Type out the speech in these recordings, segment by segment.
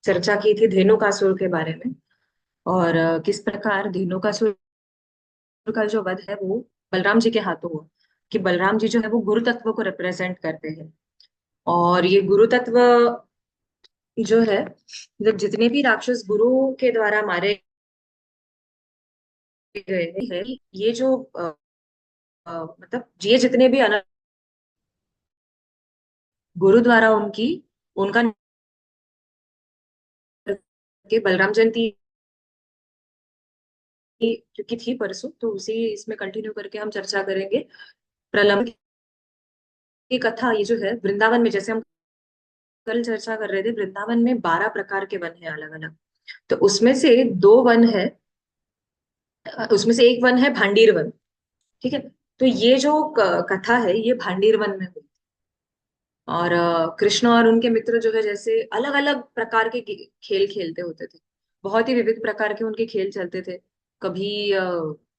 चर्चा की थी धेनुकासुर के बारे में। और किस प्रकार धेनुकासुर का जो वध है वो बलराम जी के हाथों हुआ। कि बलराम जी जो है वो गुरु तत्व को रिप्रेजेंट करते हैं। और ये गुरु तत्व जो है, मतलब जितने भी राक्षस गुरु के द्वारा मारे गए हैं, ये जो मतलब ये जितने भी गुरु द्वारा उनका के बलराम जयंती क्योंकि थी परसों, तो उसी इसमें कंटिन्यू करके हम चर्चा करेंगे। प्रलंब की कथा ये जो है वृंदावन में, जैसे हम कल चर्चा कर रहे थे, वृंदावन में 12 प्रकार के वन है अलग अलग। तो उसमें से दो वन है, उसमें से एक वन है भांडीर वन। ठीक है। तो ये जो कथा है ये भांडीर वन में हुई। और कृष्ण और उनके मित्र जो है जैसे अलग अलग प्रकार के खेल खेलते होते थे। बहुत ही विविध प्रकार के उनके खेल चलते थे। कभी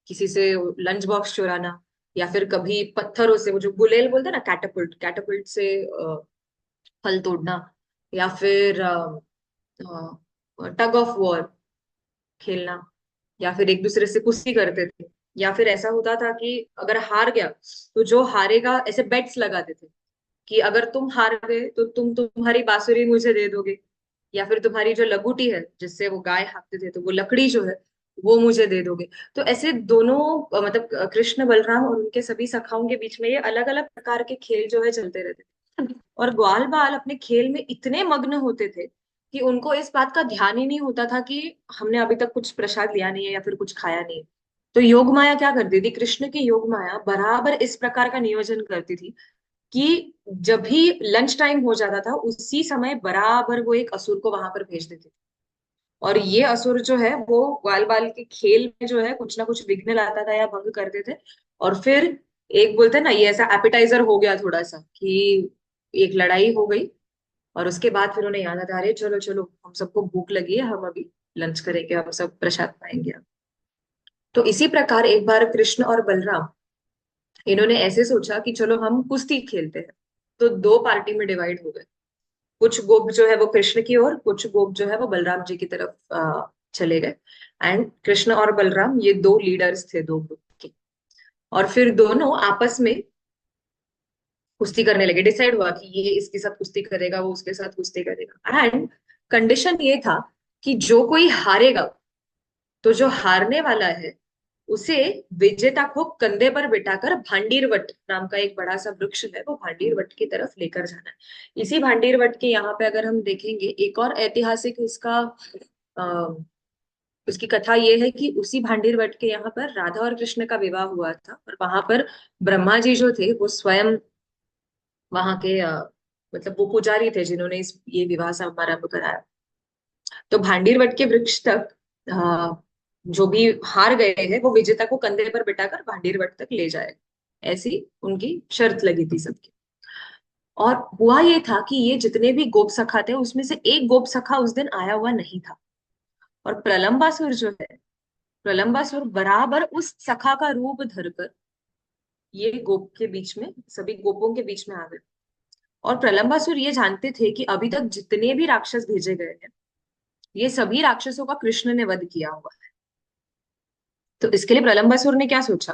किसी से लंच बॉक्स चुराना, या फिर कभी पत्थरों से, वो जो गुलेल बोलते हैं ना, कैटपुल्ट कैटपुल्ट से फल तोड़ना, या फिर टग ऑफ वॉर खेलना, या फिर एक दूसरे से कुश्ती करते थे। या फिर ऐसा होता था कि अगर हार गया तो जो हारेगा ऐसे बेट्स लगाते थे कि अगर तुम हार गए तो तुम्हारी बांसुरी मुझे दे दोगे, या फिर तुम्हारी जो लगूटी है जिससे वो गाय हाँकते थे, तो वो लकड़ी जो है वो मुझे दे दोगे। तो ऐसे दोनों मतलब कृष्ण बलराम और उनके सभी सखाओं के बीच में ये अलग अलग प्रकार के खेल जो है चलते रहते थे। और ग्वाल बाल अपने खेल में इतने मग्न होते थे कि उनको इस बात का ध्यान ही नहीं होता था कि हमने अभी तक कुछ प्रसाद लिया नहीं है या फिर कुछ खाया नहीं है। तो योग माया क्या करती थी, कृष्ण की योग माया बराबर इस प्रकार का नियोजन करती थी कि जब भी लंच टाइम हो जाता था उसी समय बराबर वो एक असुर को वहां पर भेज देते थे। और ये असुर जो है वो ग्वाल बाल के खेल में जो है कुछ ना कुछ विघ्न लाता था या भंग करते थे। और फिर एक बोलते हैं ना, ये ऐसा एपिटाइजर हो गया थोड़ा सा कि एक लड़ाई हो गई, और उसके बाद फिर उन्हें याद आता, अरे चलो चलो हम सबको भूख लगी है, हम अभी लंच करेंगे, हम सब प्रसाद पाएंगे। तो इसी प्रकार एक बार कृष्ण और बलराम इन्होंने ऐसे सोचा कि चलो हम कुश्ती खेलते हैं। तो दो पार्टी में डिवाइड हो गए। कुछ गोप जो है वो कृष्ण की ओर, कुछ गोप जो है वो बलराम जी की तरफ चले गए। एंड कृष्ण और बलराम ये दो लीडर्स थे दो ग्रुप के। और फिर दोनों आपस में कुश्ती करने लगे। डिसाइड हुआ कि ये इसके साथ कुश्ती करेगा, वो उसके साथ कुश्ती करेगा। एंड कंडीशन ये था कि जो कोई हारेगा, तो जो हारने वाला है उसे विजेता को कंधे पर बिठाकर भांडीर वट नाम का एक बड़ा सा वृक्ष है, वो भांडीर वट की तरफ लेकर जाना है। इसी भांडीर वट के यहाँ पे अगर हम देखेंगे एक और ऐतिहासिक इसका आ, उसकी कथा ये है कि उसी भांडीर वट के यहाँ पर राधा और कृष्ण का विवाह हुआ था। और वहां पर ब्रह्मा जी जो थे वो स्वयं वहां के मतलब वो पुजारी थे जिन्होंने ये विवाह समारंभ कराया। तो भांडीर वट के वृक्ष तक जो भी हार गए हैं वो विजेता को कंधे पर बिठाकर भांडीर वट तक ले जाए, ऐसी उनकी शर्त लगी थी सबकी। और हुआ ये था कि ये जितने भी गोप सखा थे उसमें से एक गोप सखा उस दिन आया हुआ नहीं था। और प्रलंबासुर जो है, प्रलंबासुर बराबर उस सखा का रूप धरकर ये गोप के बीच में, सभी गोपों के बीच में आ गए। और प्रलंबासुर ये जानते थे कि अभी तक जितने भी राक्षस भेजे गए हैं ये सभी राक्षसों का कृष्ण ने वध किया हुआ है। तो इसके लिए प्रलंबासुर ने क्या सोचा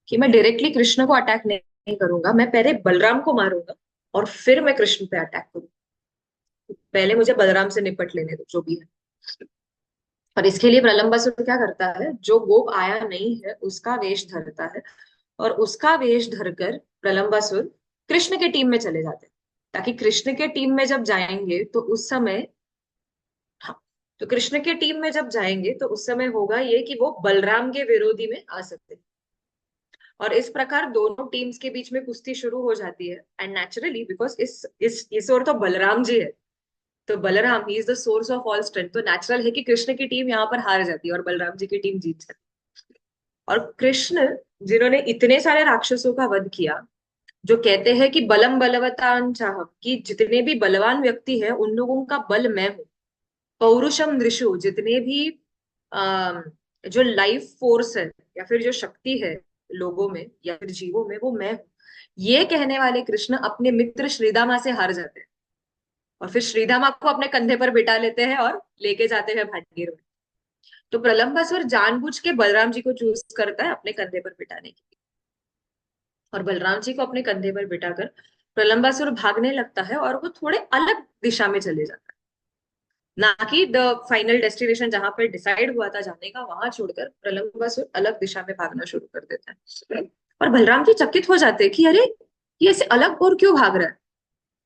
कि मैं डायरेक्टली कृष्ण को अटैक नहीं करूंगा, मैं पहले बलराम को मारूंगा और फिर मैं कृष्ण पे अटैक करूंगा। पहले मुझे बलराम से निपट लेने दो जो भी है। और इसके लिए प्रलंबासुर क्या करता है, जो गोप आया नहीं है उसका वेश धरता है। और उसका वेश धरकर प्रलंबासुर कृष्ण के टीम में चले जाते हैं, ताकि कृष्ण के टीम में जब जाएंगे तो उस समय, हाँ, तो कृष्ण के टीम में जब जाएंगे तो उस समय होगा ये कि वो बलराम के विरोधी में आ सकते हैं। और इस प्रकार दोनों टीम्स के बीच में कुश्ती शुरू हो जाती है। एंड नेचुरली बिकॉज इस ओर तो बलराम जी है, तो Balram he is the source of all strength, तो नेचुरल है कि कृष्ण की टीम यहाँ पर हार जाती है और बलराम जी की टीम जीत जाती है। और कृष्ण जिन्होंने इतने सारे राक्षसों का वध किया, जो कहते हैं कि बलम बलवतान चाह, कि जितने भी बलवान व्यक्ति है उन लोगों का बल मैं हूँ। पौरुषम नृषु, जितने भी अः जो लाइफ फोर्स है या फिर जो शक्ति है लोगों में या फिर जीवों में, वो मैं हूं। ये कहने वाले कृष्ण अपने मित्र श्रीदामा से हार जाते हैं। और फिर श्रीधामा को अपने कंधे पर बिठा लेते हैं और लेके जाते हैं भागीरथ। तो प्रलंबासुर जानबूझ के बलराम जी को चूज करता है अपने कंधे पर बिठाने के लिए, और बलराम जी को अपने कंधे पर बिठाकर प्रलंबासुर भागने लगता है, और वो थोड़े अलग दिशा में चले जाता है, ना कि द फाइनल डेस्टिनेशन जहां पर डिसाइड हुआ था जाने का, वहां छोड़कर प्रलंबासुर अलग दिशा में भागना शुरू कर देता है। और बलराम जी चकित हो जाते हैं कि अरे, ये ऐसे अलग और क्यों भाग रहा है।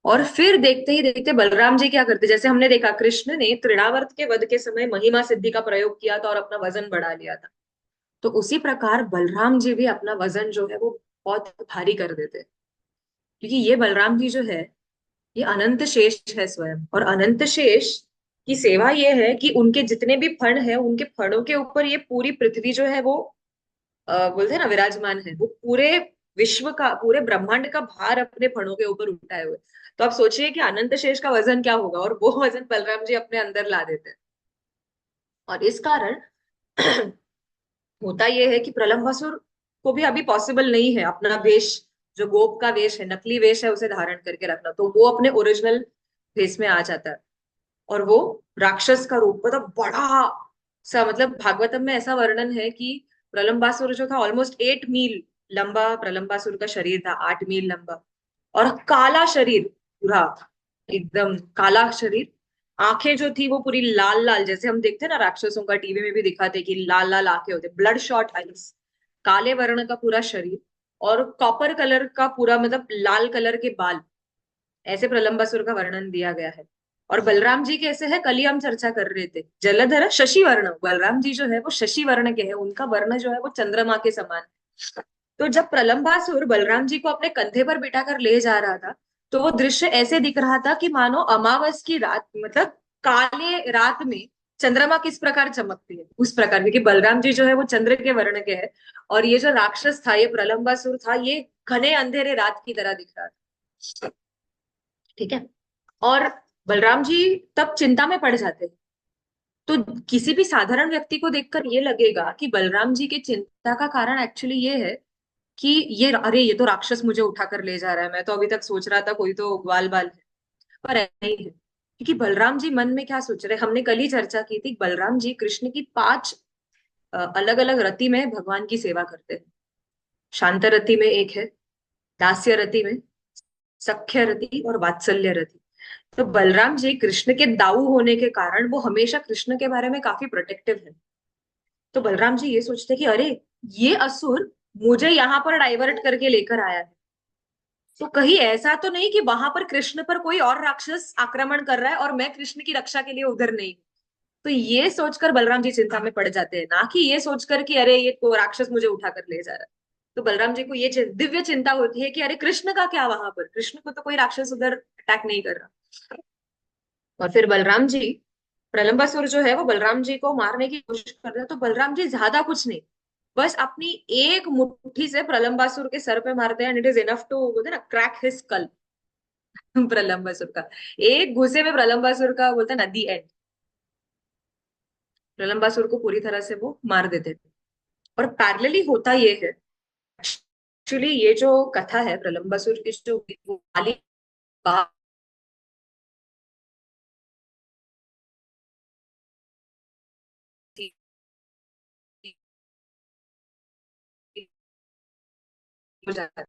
और फिर देखते ही देखते बलराम जी क्या करते, जैसे हमने देखा कृष्ण ने तृणावर्त के वध के समय महिमा सिद्धि का प्रयोग किया था और अपना वजन बढ़ा लिया था, तो उसी प्रकार बलराम जी भी अपना वजन जो है वो बहुत भारी कर देते हैं। क्योंकि ये बलराम जी जो है, ये अनंत शेष है स्वयं, और अनंत शेष की सेवा ये है कि उनके जितने भी फण है, उनके फणों के ऊपर ये पूरी पृथ्वी जो है वो बोलते हैं ना विराजमान है, वो पूरे विश्व का, पूरे ब्रह्मांड का भार अपने फणों के ऊपर उठाए हुए। तो आप सोचिए कि अनंत शेष का वजन क्या होगा, और वो वजन बलराम जी अपने अंदर ला देते हैं। और इस कारण होता यह है कि प्रलंबासुर को भी अभी पॉसिबल नहीं है अपना वेश, जो गोप का वेश है, नकली वेश है, उसे धारण करके रखना, तो वो अपने ओरिजिनल भेस में आ जाता है। और वो राक्षस का रूप, मतलब बड़ा सा, मतलब भागवतम में ऐसा वर्णन है कि प्रलंबासुर जो था ऑलमोस्ट 8 मील लंबा, प्रलंबासुर का शरीर था 8 मील लंबा, और काला शरीर पूरा, एकदम काला शरीर। आंखें जो थी वो पूरी लाल लाल, जैसे हम देखते हैं ना राक्षसों का, टीवी में भी दिखाते कि लाल लाल आंखें होते, ब्लड शॉट आईज, काले वर्ण का पूरा शरीर, और कॉपर कलर का पूरा, मतलब लाल कलर के बाल। ऐसे प्रलंबासुर का वर्णन दिया गया है। और बलराम जी कैसे है, कल ही हम चर्चा कर रहे थे, जलधर शशि वर्ण, बलराम जी जो है वो शशि वर्ण के हैं, उनका वर्ण जो है वो चंद्रमा के समान है। तो जब प्रलंबासुर बलराम जी को अपने कंधे पर बिठाकर ले जा रहा था, तो वो दृश्य ऐसे दिख रहा था कि मानो अमावस की रात, मतलब काले रात में चंद्रमा किस प्रकार चमकती है उस प्रकार, क्योंकि बलराम जी जो है वो चंद्र के वर्ण के हैं, और ये जो राक्षस था, ये प्रलंबासुर था, ये घने अंधेरे रात की तरह दिख रहा था। ठीक है। और बलराम जी तब चिंता में पड़ जाते हैं। तो किसी भी साधारण व्यक्ति को देखकर ये लगेगा कि बलराम जी के चिंता का कारण एक्चुअली ये है कि ये, अरे ये तो राक्षस मुझे उठा कर ले जा रहा है, मैं तो अभी तक सोच रहा था कोई तो ग्वाल बाल है। पर ऐसा नहीं है, क्योंकि बलराम जी मन में क्या सोच रहे, हमने कल ही चर्चा की थी, बलराम जी कृष्ण की 5 अलग अलग रति में भगवान की सेवा करते हैं। शांत रति में एक है, दास्य रति में, सख्य रति और वात्सल्य रति। तो बलराम जी कृष्ण के दाऊ होने के कारण वो हमेशा कृष्ण के बारे में काफी प्रोटेक्टिव है। तो बलराम जी ये सोचते कि अरे, ये असुर मुझे यहाँ पर डाइवर्ट करके लेकर आया है, तो कहीं ऐसा तो नहीं कि वहां पर कृष्ण पर कोई और राक्षस आक्रमण कर रहा है और मैं कृष्ण की रक्षा के लिए उधर नहीं। तो ये सोचकर बलराम जी चिंता में पड़ जाते हैं, ना कि ये सोचकर कि अरे ये तो राक्षस मुझे उठाकर ले जा रहा है। तो बलराम जी को ये दिव्य चिंता होती है कि अरे कृष्ण का क्या वहां पर, कृष्ण को तो कोई राक्षस उधर अटैक नहीं कर रहा। और फिर बलराम जी, प्रलंबासुर जो है वो बलराम जी को मारने की कोशिश कर रहे हैं, तो बलराम जी ज्यादा कुछ नहीं, बस अपनी एक मुट्ठी से प्रलंबासुर के सर पे मारते हैं, and it is enough to, बोलते हैं ना, क्रैक हिज स्कल। प्रलंबासुर का एक घुसे में, प्रलंबासुर का बोलते हैं ना दी एंड, प्रलंबासुर को पूरी तरह से वो मार देते थे। और पैरेलली होता ये है, एक्चुअली ये जो कथा है प्रलंबासुर की, जो वो वाली बात थी, हो जाती है।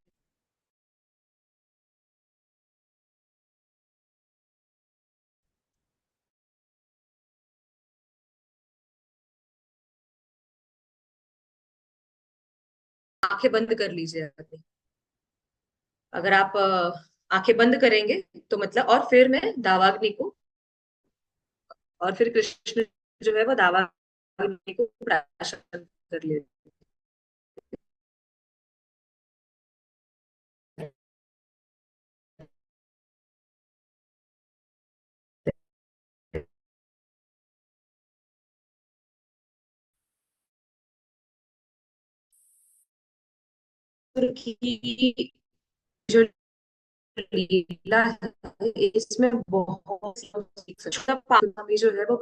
आंखें बंद कर लीजिए अपनी, अगर आप आंखें बंद करेंगे तो मतलब, और फिर मैं दावाग्नि को, और फिर कृष्ण जो है वो दावाग्नि को प्राशन कर लेते हैं। की जो लीला है, इसमें बहुत सीख सकते हैं। पापी जो है वो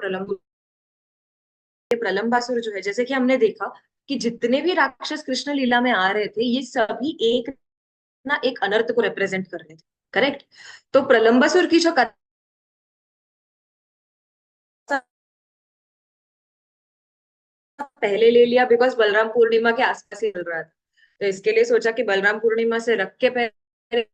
प्रलंबासुर जो है, जैसे कि हमने देखा कि जितने भी राक्षस कृष्ण लीला में आ रहे थे, ये सभी एक ना एक अनर्थ को रिप्रेजेंट कर रहे थे, करेक्ट। तो प्रलंबासुर की जो पहले ले लिया बिकॉज बलराम पूर्णिमा के आसपास ही चल रहा था, तो इसके लिए सोचा कि बलराम पूर्णिमा से रख के पहले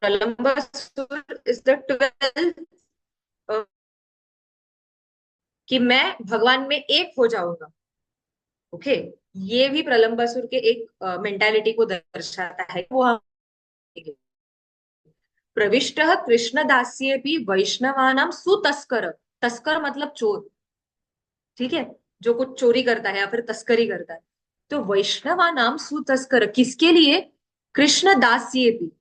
प्रलंबासुर इज द 12th, कि मैं भगवान में एक हो जाऊंगा। ओके, ये भी प्रलंबासुर के एक मेंटालिटी को दर्शाता है। वो हम प्रविष्ट कृष्ण दास्ये भी वैष्णवानाम सुतस्कर, तस्कर मतलब चोर, ठीक है, जो कुछ चोरी करता है या फिर तस्करी करता है। तो वैष्णवा नाम सुतस्कर किसके लिए? कृष्ण दास्ये भी,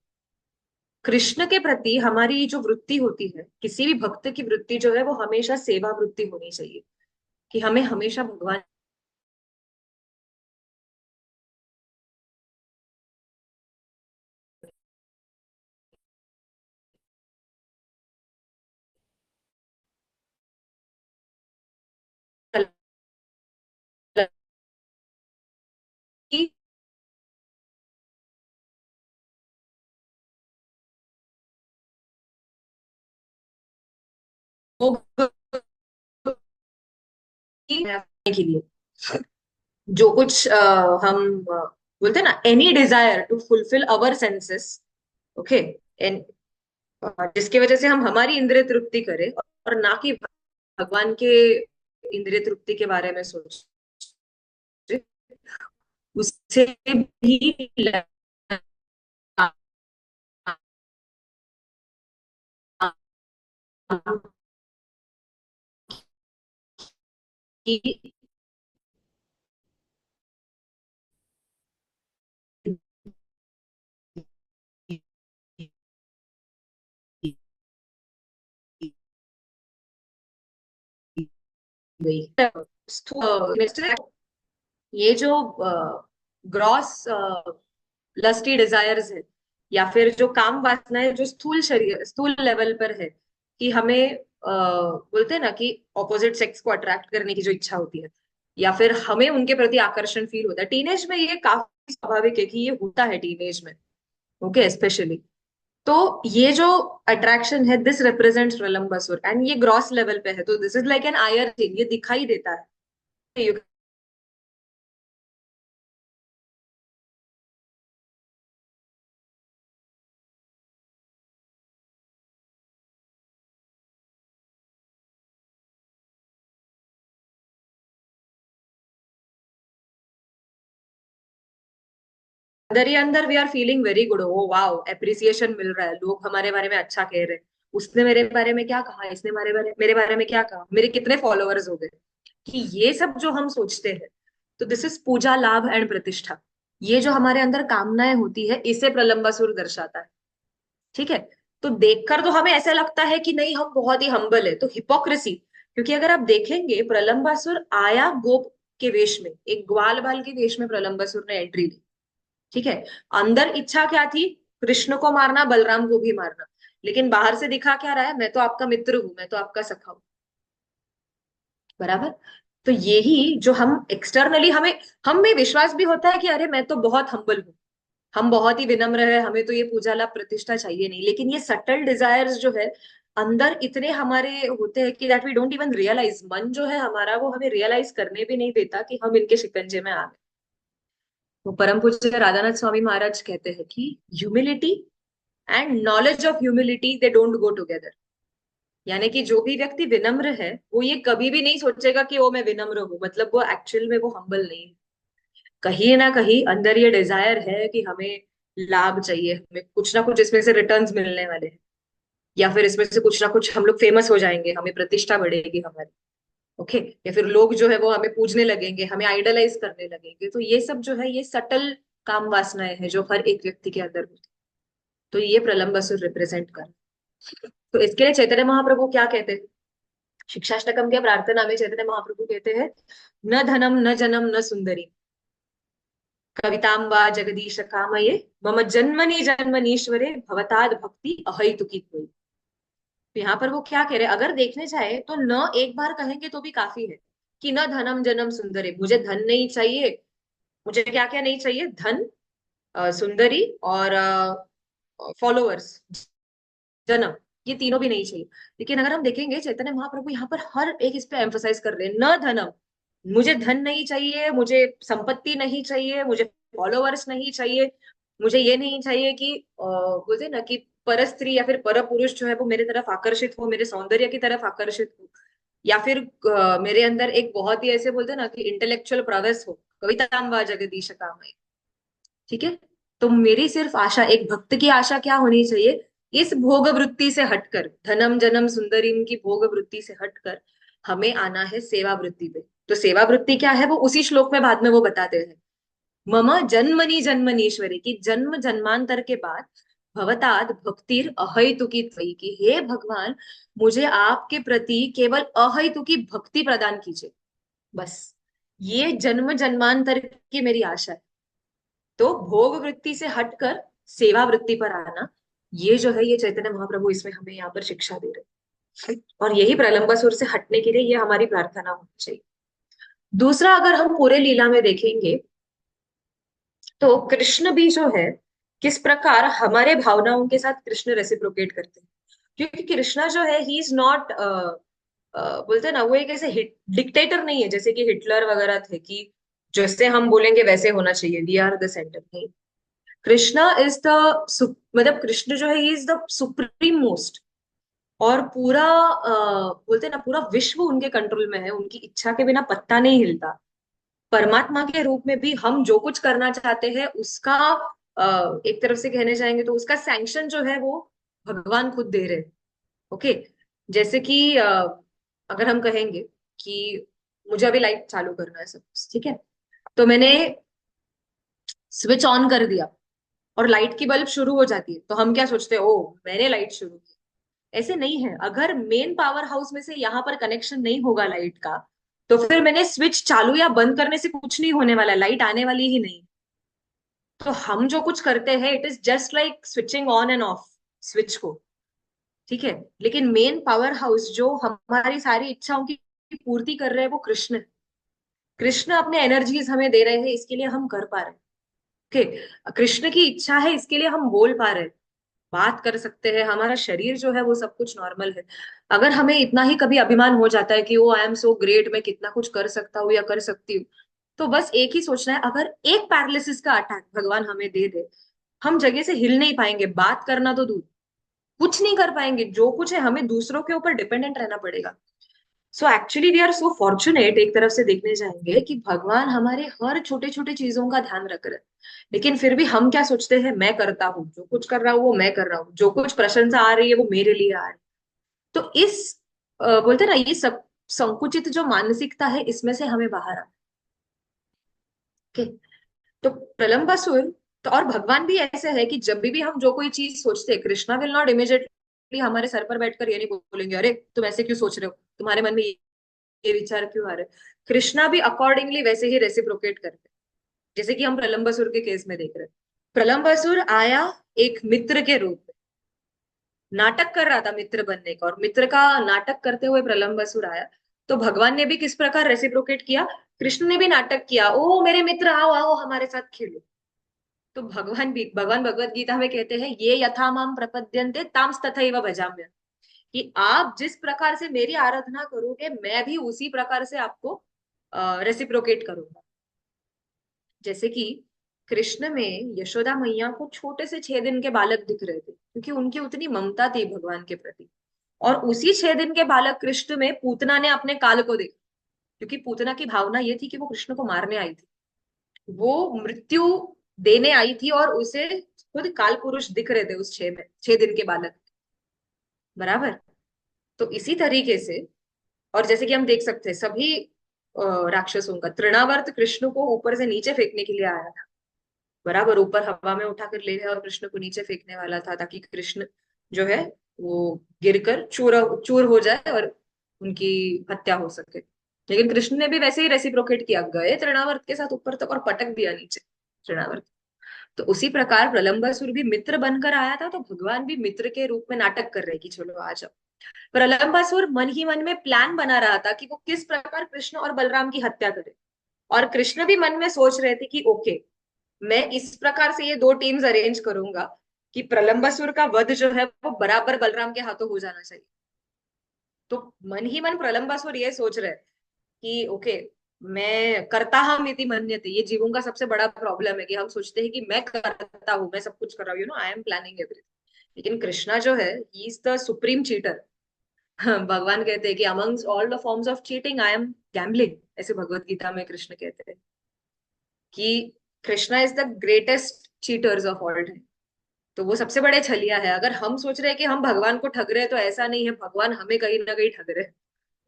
कृष्ण के प्रति हमारी जो वृत्ति होती है, किसी भी भक्त की वृत्ति जो है वो हमेशा सेवा वृत्ति होनी चाहिए, कि हमें हमेशा भगवान की के लिए जो कुछ बोलते हैं ना, any desire to fulfil our senses. Okay, and जिसकी वजह से हम हमारी इंद्रिय तृप्ति करें और ना कि भगवान के इंद्रिय तृप्ति के बारे में सोचे, उससे भी की गई ये जो ग्रॉस लस्टी डिजायर्स है, या फिर जो काम वासना है जो स्थूल शरीर स्थूल लेवल पर है, कि हमें बोलते हैं ना कि ऑपोजिट सेक्स को अट्रैक्ट करने की जो इच्छा होती है, या फिर हमें उनके प्रति आकर्षण फील होता है टीनेज में, ये काफी स्वाभाविक है कि ये होता है टीनेज में। ओके, स्पेशली तो ये जो अट्रैक्शन है, दिस रिप्रेजेंट्स प्रलंबासुर, एंड ये ग्रॉस लेवल पे है, तो this is like an ire thing, ये दिखाई देता है। अंदर ही अंदर we are feeling very good, oh wow, appreciation मिल रहा है, लोग हमारे बारे में अच्छा कह रहे हैं, उसने मेरे बारे में क्या कहा, इसने मेरे बारे में क्या कहा, मेरे कितने फॉलोअर्स हो गए, कि ये सब जो हम सोचते हैं, तो दिस इज पूजा लाभ एंड प्रतिष्ठा। ये जो हमारे अंदर कामनाएं होती है, इसे प्रलंबासुर दर्शाता है। ठीक है, तो देखकर तो हमें ऐसा लगता है कि नहीं हम बहुत ही हम्बल है, तो हिपोक्रेसी। क्योंकि अगर आप देखेंगे, प्रलंबासुर आया गोप के वेश में, एक ग्वाल बाल के वेश में प्रलंबासुर ने एंट्री ली। ठीक है, अंदर इच्छा क्या थी? कृष्ण को मारना, बलराम को भी मारना, लेकिन बाहर से दिखा क्या रहा है? मैं तो आपका मित्र हूं, मैं तो आपका सखा हूं। बराबर। तो यही जो हम एक्सटर्नली हमें, हम में विश्वास भी होता है कि अरे मैं तो बहुत हम्बल हूँ, हम बहुत ही विनम्र है, हमें तो ये पूजा लाभ प्रतिष्ठा चाहिए नहीं, लेकिन ये सटल डिजायर्स जो है अंदर इतने हमारे होते हैं कि that we don't even realise, मन जो है हमारा वो हमें रियलाइज करने भी नहीं देता कि हम इनके शिकंजे में आ गए। तो परम पूज्य राधानाथ स्वामी महाराज कहते हैं कि humility and knowledge of humility they don't go together. यानी कि जो भी व्यक्ति विनम्र है, वो ये कभी भी नहीं सोचेगा कि वो मैं विनम्र हूं, मतलब वो एक्चुअल में वो हम्बल नहीं है। कहीं ना कहीं अंदर ये डिजायर है कि हमें लाभ चाहिए, हमें कुछ ना कुछ इसमें से रिटर्न्स मिलने वाले हैं, या फिर इसमें से कुछ ना कुछ हम लोग फेमस हो जाएंगे, हमें प्रतिष्ठा बढ़ेगी हमारी। ओके, या फिर लोग जो है वो हमें पूजने लगेंगे, हमें आइडलाइज करने लगेंगे, तो ये सब जो है ये सटल काम वासनाएं हैं जो हर एक व्यक्ति के अंदर होती। तो ये प्रलंबसुर रिप्रेजेंट कर, तो इसके लिए चैतन्य महाप्रभु क्या कहते हैं? शिक्षाष्टकम के प्रार्थना में चैतन्य महाप्रभु कहते हैं, न धनम न जनम न सुंदरी। कवितां वा जगदीश कामये मम जन्मनि जन्मनीश्वरे भवताद भक्ति अहैतुकी त्वयि। तो यहाँ पर वो क्या कह रहे हैं, अगर देखने जाए तो न एक बार कहेंगे तो भी काफी है कि न धनम जनम सुंदरी, मुझे धन नहीं चाहिए। मुझे क्या क्या नहीं चाहिए? धन, सुंदरी और फॉलोअर्स, जन्म, ये तीनों भी नहीं चाहिए। लेकिन अगर हम देखेंगे चैतन्य महाप्रभु यहाँ पर हर एक इस पे एम्फोसाइज कर रहे हैं, न धनम, मुझे धन नहीं चाहिए, मुझे संपत्ति नहीं चाहिए, मुझे फॉलोअर्स नहीं चाहिए, मुझे ये नहीं चाहिए कि बोलते हैं ना कि पर स्त्री या फिर पर पुरुष जो है वो मेरे तरफ आकर्षित हो, मेरे सौंदर्य की तरफ आकर्षित हो, या फिर मेरे अंदर एक बहुत ही ऐसे बोलते हैं ना कि इंटेलेक्चुअल प्रवेश हो, कविताम वा जगदीश कामये। ठीक है। तो मेरी सिर्फ आशा, एक भक्त की आशा क्या होनी चाहिए, इस भोग वृत्ति से हटकर, धनम जनम सुंदरीम की भोग वृत्ति से हटकर हमें आना है सेवा वृत्ति पे। तो सेवा वृत्ति क्या है वो उसी श्लोक में बाद में वो बताते हैं। मम जन्मनि जन्मनीश्वरी, की जन्म जन्मांतर के बाद भवताद भक्तिर अहैतुकी त्वयि, की हे भगवान मुझे आपके प्रति केवल अहैतुकी भक्ति प्रदान कीजिए, बस। ये जन्म जन्मांतर की मेरी आशा है। तो भोग वृत्ति से हटकर सेवा वृत्ति पर आना, ये जो है ये चैतन्य महाप्रभु इसमें हमें यहाँ पर शिक्षा दे रहे हैं। और यही प्रलंबासुर से हटने के लिए ये हमारी प्रार्थना होनी चाहिए। दूसरा, अगर हम पूरे लीला में देखेंगे तो कृष्ण भी जो है किस प्रकार हमारे भावनाओं के साथ कृष्ण रेसिप्रोकेट करते हैं। क्योंकि कृष्णा जो है ही इज नॉट, बोलते हैं ना, वो एक ऐसे डिक्टेटर नहीं है जैसे कि हिटलर वगैरह थे कि जैसे हम बोलेंगे वैसे होना चाहिए, वी आर द सेंटर, नहीं। कृष्णा इज द, मतलब कृष्ण जो है he is the supreme most. और पूरा बोलते हैं ना पूरा विश्व उनके कंट्रोल में है, उनकी इच्छा के बिना पत्ता नहीं हिलता। परमात्मा के रूप में भी हम जो कुछ करना चाहते हैं उसका एक तरफ से कहने जाएंगे तो उसका सैंक्शन जो है वो भगवान खुद दे रहे हैं। ओके। जैसे कि अगर हम कहेंगे कि मुझे अभी लाइट चालू करना है सब, ठीक है, तो मैंने स्विच ऑन कर दिया और लाइट की बल्ब शुरू हो जाती है, तो हम क्या सोचते हैं, ओ मैंने लाइट शुरू की। ऐसे नहीं है, अगर मेन पावर हाउस में से यहाँ पर कनेक्शन नहीं होगा लाइट का, तो फिर मैंने स्विच चालू या बंद करने से कुछ नहीं होने वाला, लाइट आने वाली ही नहीं। तो हम जो कुछ करते हैं it is just like switching on end off switch को। ठीक है। लेकिन मेन पावर हाउस जो हमारी सारी इच्छाओं की पूर्ति कर रहे हैं वो कृष्ण है। कृष्ण अपने एनर्जीज हमें दे रहे हैं, इसके लिए हम कर पा रहे हैं। ओके। कृष्ण की इच्छा है, इसके लिए हम बोल पा रहे हैं, बात कर सकते हैं, हमारा शरीर जो है वो सब कुछ नॉर्मल है। अगर हमें इतना ही कभी अभिमान हो जाता है कि वो आई एम सो ग्रेट, मैं कितना कुछ कर सकता हूँ या कर सकती हूँ, तो बस एक ही सोचना है, अगर एक पैरालिसिस का अटैक भगवान हमें दे दे, हम जगह से हिल नहीं पाएंगे, बात करना तो दूर, कुछ नहीं कर पाएंगे, जो कुछ है हमें दूसरों के ऊपर डिपेंडेंट रहना पड़ेगा। So actually we are so fortunate, एक तरफ से देखने जाएंगे कि भगवान हमारे हर छोटे छोटे चीजों का ध्यान रख रहे हैं। लेकिन फिर भी हम क्या सोचते हैं, मैं करता हूँ, जो कुछ कर रहा हूँ वो मैं कर रहा हूँ, जो कुछ प्रशंसा आ रही है वो मेरे लिए आ रही है। तो इस बोलते हैं ना ये सब संकुचित जो मानसिकता है इसमें से हमें बाहर आ। ओके। तो प्रलंबासुर, तो और भगवान भी ऐसे है कि जब भी हम जो कोई चीज सोचते हैं, कृष्णा विल नॉट इमिडिएटली हमारे सर पर बैठकर ये नहीं बोलेंगे अरे तुम ऐसे क्यों सोच रहे हो, तुम्हारे मन में ये विचार क्यों आ रहे हैं। कृष्णा भी अकॉर्डिंगली वैसे ही रेसिप्रोकेट करते हैं, जैसे कि हम प्रलंबासुर के केस में देख रहे हैं। प्रलंबासुर आया एक मित्र के रूप में, नाटक कर रहा था मित्र बनने का, और मित्र का नाटक करते हुए प्रलंबासुर आया। तो भगवान ने भी किस प्रकार रेसिप्रोकेट किया, कृष्ण ने भी नाटक किया, ओ मेरे मित्र आओ आओ हमारे साथ खेलो। तो भगवान भी, भगवान भगवत गीता में कहते हैं ये यथा माम प्रपद्यन्ते तांस तथैव भजाम्य, कि आप जिस प्रकार से मेरी आराधना करोगे मैं भी उसी प्रकार से आपको रेसिप्रोकेट करूंगा। जैसे कि कृष्ण में यशोदा मैया को छोटे से 6 दिन के बालक दिख रहे थे क्योंकि उनकी उतनी ममता थी भगवान के प्रति। और उसी 6 दिन के बालक कृष्ण में पूतना ने अपने काल को देखा, क्योंकि पूतना की भावना ये थी कि वो कृष्ण को मारने आई थी, वो मृत्यु देने आई थी, और उसे खुद काल पुरुष दिख रहे थे उस 6 दिन के बालक। बराबर। तो इसी तरीके से, और जैसे कि हम देख सकते हैं सभी राक्षसों का तृणावर्त कृष्ण को ऊपर से नीचे फेंकने के लिए आया था। बराबर, ऊपर हवा में उठाकर ले गया और कृष्ण को नीचे फेंकने वाला था, ताकि कृष्ण जो है वो गिरकर चूर चूर हो जाए और उनकी हत्या हो सके। लेकिन कृष्ण ने भी वैसे ही रेसिप्रोकेट किया, गए तृणावर्त के साथ ऊपर तक और पटक दिया नीचे। तृणावर्त। तो उसी प्रकार प्रलंबासुर भी मित्र बनकर आया था, तो भगवान भी मित्र के रूप में नाटक कर रहे कि चलो आ जाओ। प्रलंबासुर मन ही मन में प्लान बना रहा था कि वो किस प्रकार कृष्ण और बलराम की हत्या करे। और कृष्ण भी मन में सोच रहे थे कि ओके, मैं इस प्रकार से ये दो टीम्स अरेंज करूंगा कि प्रलंबासुर का वध जो है वो बराबर बलराम के हाथों हो जाना चाहिए। तो मन ही मन प्रलंबासुर ये सोच रहे कि ओके, मैं करता हम इति मन्यते, ये जीवों का सबसे बड़ा प्रॉब्लम है कि हम सोचते हैं कि मैं करता हूँ, मैं सब कुछ कर रहा हूँ, आई एम प्लानिंग एवरीथिंग। लेकिन कृष्णा जो है, he is the supreme cheater. भगवान कहते हैं कि amongst all the forms of cheating I am gambling, ऐसे भगवत गीता में कृष्ण कहते हैं कि Krishna is the greatest cheaters of all time. तो वो सबसे बड़े छलिया है। अगर हम सोच रहे हैं कि हम भगवान को ठग रहे हैं, तो ऐसा नहीं है, भगवान हमें कहीं ना कहीं ठग रहे हैं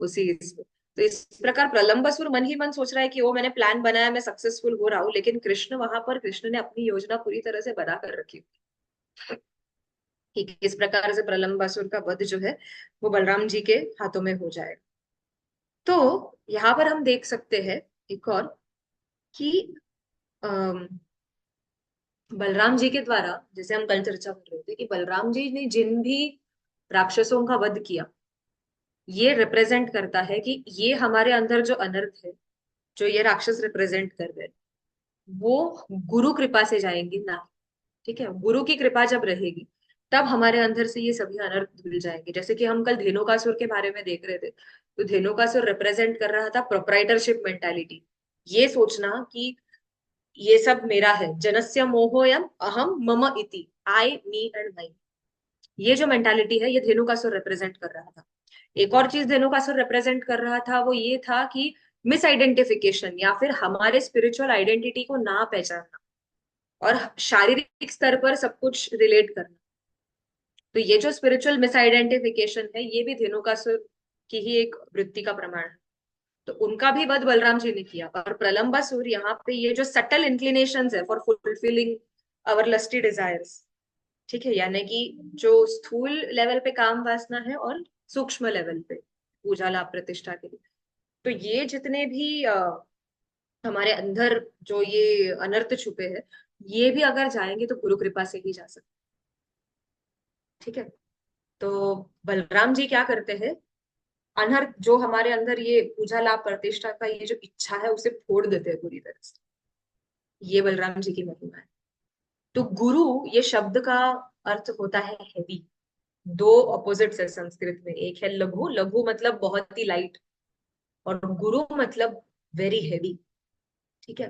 उसी इसमें। तो इस प्रकार प्रलंबासुर मन ही मन सोच रहा है कि वो मैंने प्लान बनाया, मैं सक्सेसफुल हो रहा हूँ, लेकिन कृष्ण वहां पर, कृष्ण ने अपनी योजना पूरी तरह से बना कर रखी कि किस प्रकार से प्रलंबासुर का वध जो है वो बलराम जी के हाथों में हो जाएगा। तो यहाँ पर हम देख सकते हैं एक और कि अम, बलराम जी के द्वारा, जैसे हम कल चर्चा कर रहे थे कि बलराम जी ने जिन भी राक्षसों का वध किया, ये रिप्रेजेंट करता है कि ये हमारे अंदर जो अनर्थ है, जो ये राक्षस रिप्रेजेंट कर रहे हैं, वो गुरु कृपा से जाएंगे ना। ठीक है, गुरु की कृपा जब रहेगी, तब हमारे अंदर से ये सभी अनर्थ धुल जाएंगे। जैसे कि हम कल धेनुकासुर के बारे में देख रहे थे, तो धेनुकासुर रिप्रेजेंट कर रहा था प्रोप्राइटरशिप मेंटालिटी, ये सोचना कि ये सब मेरा है, जनस्य मोहोयम अहम मम इति, आई मी एंड माई। ये जो मेंटालिटी है, ये धेनुकासुर रिप्रेजेंट कर रहा था। एक और चीज धेनुकासुर रिप्रेजेंट कर रहा था, वो ये था कि मिस आइडेंटिफिकेशन, या फिर हमारे स्पिरिचुअल आइडेंटिटी को ना पहचानना और शारीरिक स्तर पर सब कुछ रिलेट करना। तो ये जो स्पिरिचुअल मिस आइडेंटिफिकेशन है, ये भी धेनुकासुर की ही एक वृत्ति का प्रमाण है। तो उनका भी वध बलराम जी ने किया। और प्रलंबासुर यहाँ पे ये जो सटल इंक्लिनेशन है for fulfilling our lusty desires, ठीक है, यानी कि जो स्थूल लेवल पे काम वासना है और सूक्ष्म लेवल पे पूजा लाभ प्रतिष्ठा के लिए, तो ये जितने भी हमारे अंदर जो ये अनर्थ छुपे हैं, ये भी अगर जाएंगे तो गुरु कृपा से ही जा सकते। ठीक है। तो बलराम जी क्या करते हैं, अनर्थ जो हमारे अंदर ये पूजा लाभ प्रतिष्ठा का ये जो इच्छा है, उसे फोड़ देते हैं पूरी तरह से। ये बलराम जी की महिमा है। तो गुरु, ये शब्द का अर्थ होता है हेवी। दो ऑपोजिट्स है संस्कृत में, एक है लघु, लघु मतलब बहुत ही लाइट, और गुरु मतलब वेरी हेवी। ठीक है।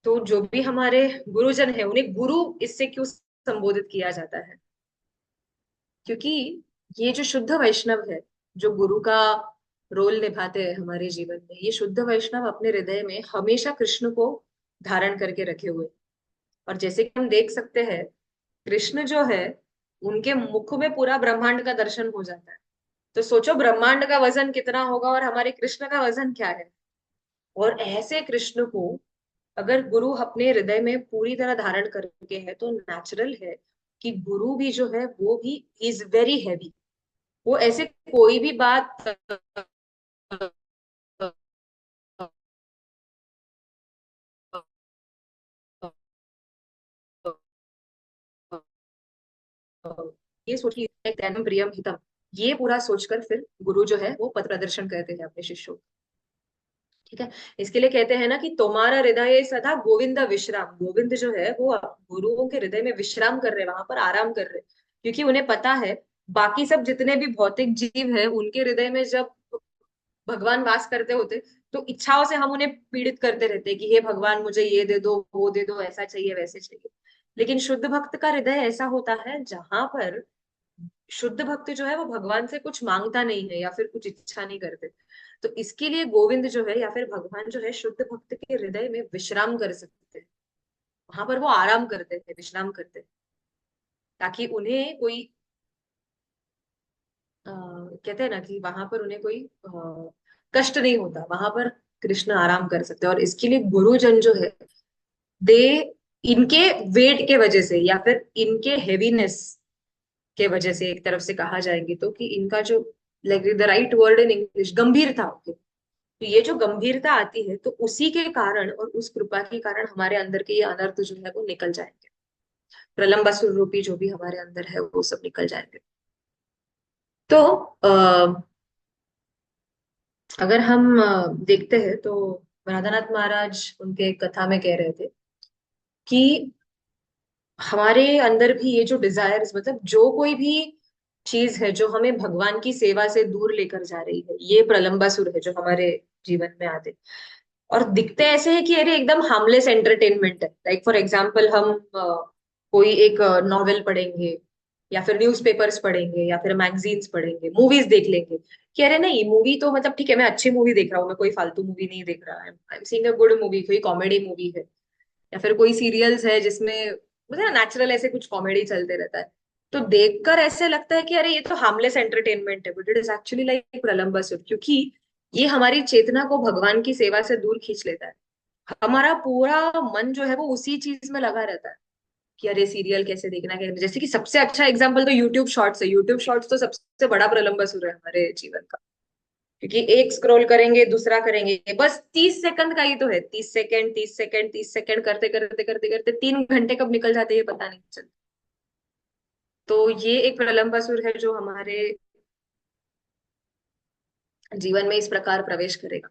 तो जो भी हमारे गुरुजन है, उन्हें गुरु इससे क्यों संबोधित किया जाता है, क्योंकि ये जो शुद्ध वैष्णव है, जो गुरु का रोल निभाते हैं हमारे जीवन में, ये शुद्ध वैष्णव अपने हृदय में हमेशा कृष्ण को धारण करके रखे हुए। और जैसे कि हम देख सकते हैं, कृष्ण जो है, उनके मुख में पूरा ब्रह्मांड का दर्शन हो जाता है। तो सोचो ब्रह्मांड का वजन कितना होगा और हमारे कृष्ण का वजन क्या है। और ऐसे कृष्ण को अगर गुरु अपने हृदय में पूरी तरह धारण करके है, तो नेचुरल है कि गुरु भी जो है वो भी इज वेरी हैवी। वो ऐसे कोई भी बात ये सोचिए दैनम प्रियम हितम, ये पूरा सोचकर फिर गुरु जो है वो पथ प्रदर्शन करते हैं अपने शिष्यों को। ठीक है। इसके लिए कहते हैं ना कि तुम्हारा हृदय सदा गोविंद विश्राम, गोविंद जो है वो गुरुओं के हृदय में विश्राम कर रहे, वहां पर आराम कर रहे, क्योंकि उन्हें पता है बाकी सब जितने भी भौतिक जीव है, उनके हृदय में जब भगवान वास करते होते, तो इच्छाओं से हम उन्हें पीड़ित करते रहते कि हे भगवान मुझे ये दे दो, वो दे दो, ऐसा चाहिए वैसे चाहिए। लेकिन शुद्ध भक्त का हृदय ऐसा होता है जहां पर शुद्ध भक्त जो है वो भगवान से कुछ मांगता नहीं है या फिर कुछ इच्छा नहीं करते। तो इसके लिए गोविंद जो है या फिर भगवान जो है, शुद्ध भक्त के हृदय में विश्राम कर सकते हैं। वहां पर वो आराम करते हैं, विश्राम करते हैं, ताकि उन्हें कोई कहते हैं ना कि वहां पर उन्हें कोई कष्ट नहीं होता, वहां पर कृष्ण आराम कर सकते हैं। और इसके लिए गुरुजन जो है, दे, इनके वेट के वजह से या फिर इनके हेवीनेस के वजह से, एक तरफ से कहा जाएंगे तो, कि इनका जो, like the right word in English, गंभीरता, तो ये जो गंभीरता आती है, तो उसी के कारण और उस कृपा के कारण हमारे अंदर के ये अनर्थ जो है वो निकल जाएंगे। प्रलंबासुर रूपी जो भी हमारे अंदर है वो सब निकल जाएंगे। तो अगर हम देखते हैं तो राधानाथ महाराज उनके कथा में कह रहे थे कि हमारे अंदर भी ये जो डिजायर्स, मतलब जो कोई भी चीज है जो हमें भगवान की सेवा से दूर लेकर जा रही है, ये प्रलंबासुर है जो हमारे जीवन में आते और दिखते ऐसे है कि अरे एकदम हार्मलेस एंटरटेनमेंट है। लाइक फॉर एग्जाम्पल हम कोई एक नॉवेल पढ़ेंगे या फिर न्यूज़पेपर्स पढ़ेंगे या फिर मैगजीन्स पढ़ेंगे, मूवीज देख लेंगे कि अरे नहीं, मूवी तो मतलब ठीक है, मैं अच्छी मूवी देख रहा हूँ, मैं कोई फालतू मूवी नहीं देख रहा, I am seeing a good movie, कोई कॉमेडी मूवी है या फिर कोई सीरियल्स है जिसमें मुझे ना नेचुरल ऐसे कुछ कॉमेडी चलते रहता है। तो देखकर ऐसे लगता है कि अरे ये तो हार्मलेस एंटरटेनमेंट है, but it is actually like Pralambasur, क्योंकि ये हमारी चेतना को भगवान की सेवा से दूर खींच लेता है। हमारा पूरा मन जो है वो उसी चीज में लगा रहता है कि अरे सीरियल कैसे देखना है। जैसे कि सबसे अच्छा एग्जाम्पल तो यूट्यूब शॉर्ट्स है। यूट्यूब शॉर्ट्स तो सबसे बड़ा प्रलंबसुर है हमारे जीवन का, क्योंकि एक स्क्रॉल करेंगे दूसरा करेंगे, बस 30 सेकंड का ही तो है, 30 सेकंड 30 सेकंड 30 सेकंड करते करते करते करते 3 घंटे कब निकल जाते हैं ये पता नहीं चलता। तो ये एक प्रलंबासुर है जो हमारे जीवन में इस प्रकार प्रवेश करेगा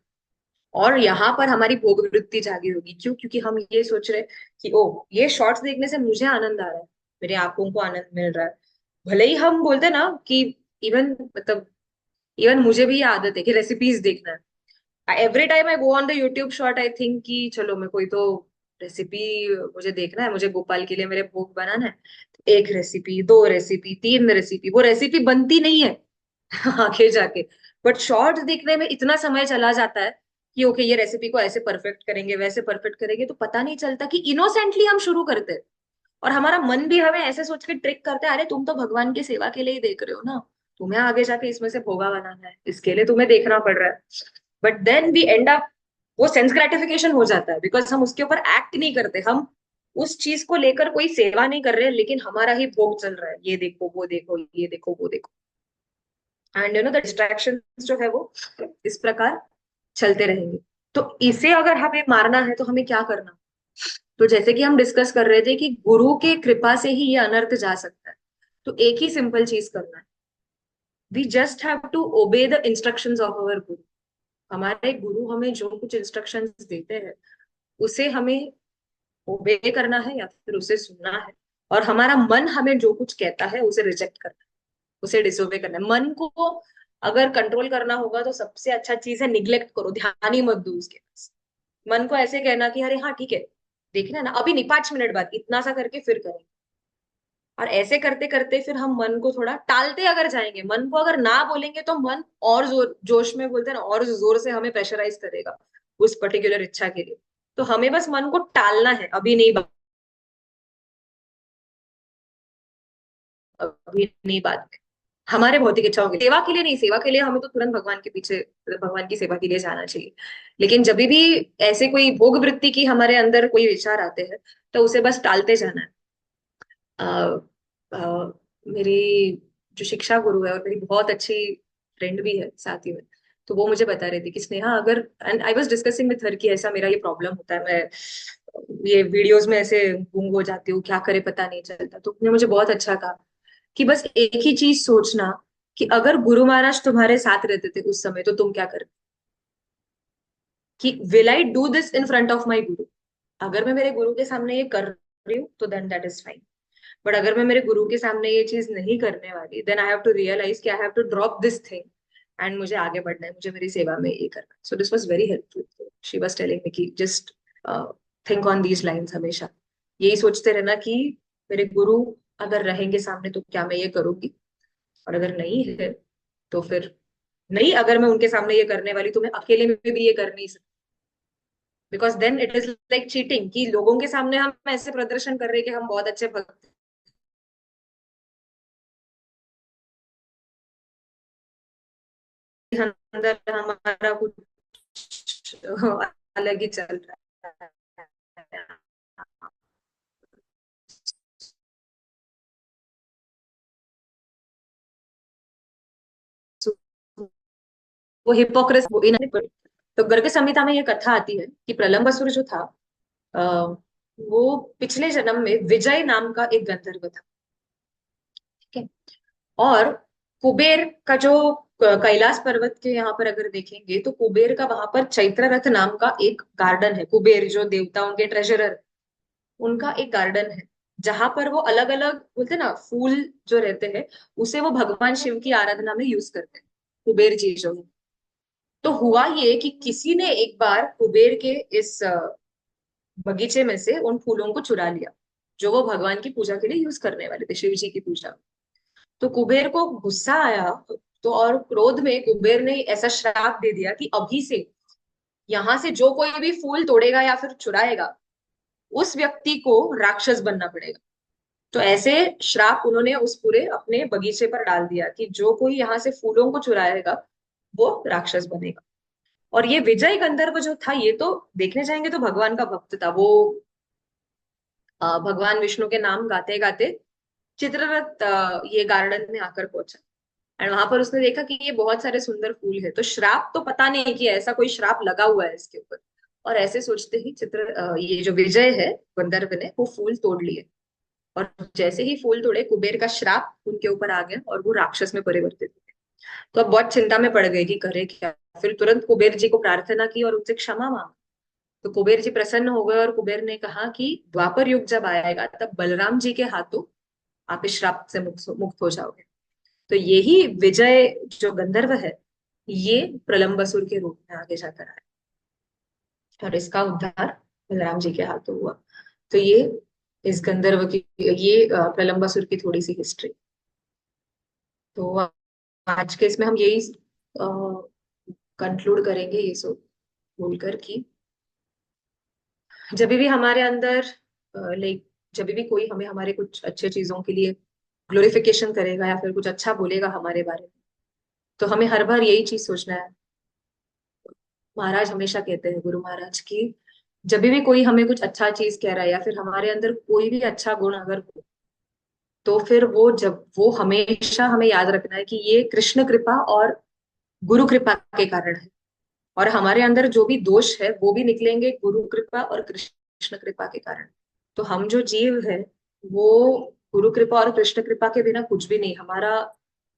और यहाँ पर हमारी भोग वृत्ति जागी होगी। क्यों? क्योंकि हम ये सोच रहे हैं कि ओ, ये शॉर्ट्स देखने से मुझे आनंद आ रहा है, मेरे आंखों को आनंद मिल रहा है। भले ही हम बोलते ना कि इवन मतलब इवन मुझे भी ये आदत है कि रेसिपीज देखना है। Every time I go on the YouTube short I think कि चलो मैं कोई तो रेसिपी मुझे देखना है, मुझे गोपाल के लिए मेरे भोग बनाना है। तो एक रेसिपी, दो रेसिपी, तीन रेसिपी, वो रेसिपी बनती नहीं है आगे जाके। बट शॉर्ट्स देखने में इतना समय चला जाता है कि ओके ये रेसिपी को ऐसे परफेक्ट करेंगे वैसे परफेक्ट करेंगे, तो पता नहीं चलता कि इनोसेंटली हम शुरू करते हैं और हमारा मन भी हमें ऐसे सोच के ट्रिक करता है, अरे तुम तो भगवान की सेवा के लिए ही देख रहे हो ना, तुम्हें आगे जाके इसमें से भोगा बनाना है, इसके लिए तुम्हें देखना पड़ रहा है। But then we end up, वो सेंस ग्रेटिफिकेशन हो जाता है बिकॉज हम उसके ऊपर एक्ट नहीं करते, हम उस चीज को लेकर कोई सेवा नहीं कर रहे, लेकिन हमारा ही भोग चल रहा है, ये देखो वो देखो ये देखो वो देखो। एंड द डिस्ट्रैक्शन जो है वो इस प्रकार चलते रहेंगे। तो इसे अगर हमें मारना है तो हमें क्या करना? तो जैसे कि हम डिस्कस कर रहे थे कि गुरु के कृपा से ही ये अनर्थ जा सकता है। तो एक ही सिंपल चीज करना है, we just have to obey the instructions of our guru. हमारे गुरु हमें जो कुछ इंस्ट्रक्शंस देते हैं उसे हमें ओबे करना है या फिर उसे सुनना है। और हमारा मन हमें जो कुछ कहता है उसे रिजेक्ट करना है, उसे डिसोबे करना है। मन को अगर कंट्रोल करना होगा तो सबसे अच्छा चीज है निग्लेक्ट करो, ध्यान ही मत दो उसके पास। मन को ऐसे कहना कि अरे हाँ ठीक है, देखना है ना, अभी नहीं, 5 मिनट बाद, इतना सा करके फिर करेंगे। और ऐसे करते करते फिर हम मन को थोड़ा टालते अगर जाएंगे, मन को अगर ना बोलेंगे तो मन और जोर जोश में बोलते हैं ना, और जोर से हमें प्रेशराइज करेगा उस पर्टिकुलर इच्छा के लिए। तो हमें बस मन को टालना है, अभी नहीं, अभी नहीं, बाद में। हमारे भौतिक इच्छाओं के लिए, सेवा के लिए नहीं, सेवा के लिए हमें तो तुरंत भगवान के पीछे, भगवान की सेवा के लिए जाना चाहिए। लेकिन जब भी ऐसे कोई भोग वृत्ति की हमारे अंदर कोई विचार आते हैं तो उसे बस टालते जाना है। अ, अ, मेरी जो शिक्षा गुरु है और मेरी बहुत अच्छी फ्रेंड भी है साथ ही में, तो वो मुझे बता रही थी कि स्नेहा अगर, and I was discussing with her कि ऐसा मेरा ये प्रॉब्लम होता है, मैं ये वीडियोस में ऐसे गुम हो जाती हूँ, क्या करे पता नहीं चलता। तो उसने मुझे बहुत अच्छा कहा कि बस एक ही चीज सोचना कि अगर गुरु महाराज तुम्हारे साथ रहते थे उस समय तो तुम क्या करते, कि will I do this in front of my गुरु। अगर मैं मेरे गुरु के सामने ये कर रही हूँ तो then that is fine, but अगर मैं मेरे गुरु के सामने ये चीज नहीं करने वाली, then I have to realise कि I have to drop this thing and मुझे आगे बढ़ना है, मुझे मेरी सेवा में ये करना है। So this was very helpful. She was telling me कि just think on these lines, हमेशा यही सोचते रहना कि मेरे गुरु अगर रहेंगे सामने तो क्या मैं ये करूंगी, और अगर नहीं है तो फिर नहीं, अगर मैं उनके सामने ये करने वाली तो मैं अकेले में भी ये कर नहीं सकती, because then it is like cheating कि लोगों के सामने हम ऐसे प्रदर्शन कर रहे हैं कि हम बहुत अच्छे भक्त हैं, अंदर हमारा कुछ अलग ही चल रहा है। So, वो हिपोक्रेसी, वो तो गर्ग संहिता में यह कथा आती है कि प्रलंबासुर जो था, अ, वो पिछले जन्म में विजय नाम का एक गंधर्व था। ठीक है। और कुबेर का जो कैलाश पर्वत के यहाँ पर अगर देखेंगे तो कुबेर का वहां पर चैत्ररथ नाम का एक गार्डन है। कुबेर जो देवताओं के ट्रेजरर, उनका एक गार्डन है जहां पर वो अलग अलग बोलते हैं ना फूल जो रहते हैं, उसे वो भगवान शिव की आराधना में यूज करते हैं, कुबेर जी जो है। तो हुआ ये कि किसी ने एक बार कुबेर के इस बगीचे में से उन फूलों को चुरा लिया, जो वो भगवान की पूजा के लिए यूज करने वाले थे, शिव जी की पूजा। तो कुबेर को गुस्सा आया, तो और क्रोध में कुबेर ने ऐसा श्राप दे दिया कि अभी से यहाँ से जो कोई भी फूल तोड़ेगा या फिर चुराएगा, उस व्यक्ति को राक्षस बनना पड़ेगा। तो ऐसे श्राप उन्होंने उस पूरे अपने बगीचे पर डाल दिया कि जो कोई यहाँ से फूलों को चुराएगा वो राक्षस बनेगा। और ये विजय गंधर्व जो था, ये तो देखने जाएंगे तो भगवान का भक्त था वो। भगवान विष्णु के नाम गाते गाते चित्ररथ ये गार्डन में आकर पहुंचा। एंड वहां पर उसने देखा कि ये बहुत सारे सुंदर फूल है, तो श्राप तो पता नहीं कि ऐसा कोई श्राप लगा हुआ है इसके ऊपर। और ऐसे सोचते ही ये जो विजय है गंधर्व ने वो फूल तोड़ लिए। और जैसे ही फूल तोड़े, कुबेर का श्राप उनके ऊपर आ गया और वो राक्षस में परिवर्तित हुए। तो अब बहुत चिंता में पड़ गई कि करे क्या। फिर तुरंत कुबेर जी को प्रार्थना की और उनसे क्षमा मांगी। तो कुबेर जी प्रसन्न हो गए और कुबेर ने कहा कि द्वापर युग जब आएगा तब बलराम जी के हाथों आप इस श्राप से मुक्त हो जाओगे। तो यही विजय जो गंधर्व है, ये प्रलंबासुर के रूप में आगे जाकर आया और इसका उद्धार बलराम जी के हाथों हुआ। तो ये इस गंधर्व की, ये प्रलंबासुर की थोड़ी सी हिस्ट्री। तो आज के इसमें हम यही कंक्लूड करेंगे ये सब बोलकर कि जब भी हमारे अंदर लाइक जब भी कोई हमें हमारे कुछ अच्छे चीजों के लिए ग्लोरिफिकेशन करेगा या फिर कुछ अच्छा बोलेगा हमारे बारे में, तो हमें हर बार यही चीज सोचना है। महाराज हमेशा कहते हैं, गुरु महाराज की, जब भी कोई हमें कुछ अच्छा चीज कह रहा है या फिर हमारे अंदर कोई भी अच्छा गुण अगर हो, तो फिर वो जब वो हमेशा हमें याद रखना है कि ये कृष्ण कृपा और गुरु कृपा के कारण है। और हमारे अंदर जो भी दोष है वो भी निकलेंगे गुरु कृपा और कृष्ण कृपा के कारण। तो हम जो जीव है वो गुरु कृपा और कृष्ण कृपा के बिना कुछ भी नहीं, हमारा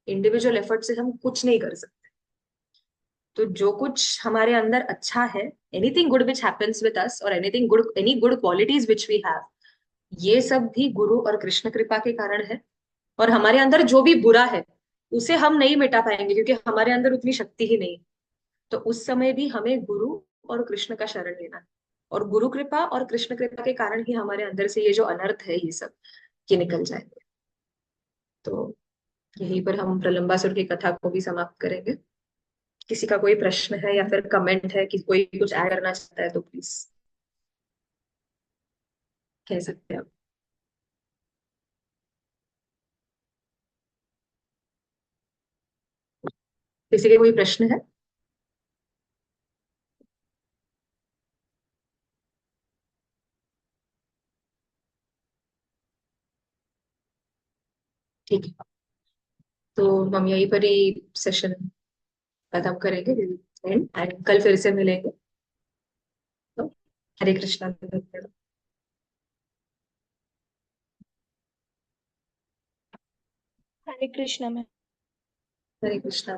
इंडिविजुअल एफर्ट से हम कुछ नहीं कर सकते। तो जो कुछ हमारे अंदर अच्छा है, anything good which happens with us और anything good, any good qualities which we have, ये सब भी गुरु और कृष्ण कृपा के कारण है। और हमारे अंदर जो भी बुरा है उसे हम नहीं मिटा पाएंगे क्योंकि हमारे अंदर उतनी शक्ति ही नहीं। तो उस समय भी हमें गुरु और कृष्ण का शरण लेना है। और गुरु कृपा और कृष्ण कृपा के कारण ही हमारे अंदर से ये जो अनर्थ है ये सब ये निकल जाएंगे। तो यहीं पर हम प्रलंबासुर की कथा को भी समाप्त करेंगे। किसी का कोई प्रश्न है या फिर कमेंट है कि कोई कुछ ऐड करना चाहता है तो प्लीज कह सकते हैं आप। किसी के कोई प्रश्न है? ठीक है, तो हम यहीं पर ही सेशन खत्म करेंगे एंड कल फिर से मिलेंगे। तो हरे कृष्णा। हरे कृष्णा। हरे कृष्णा।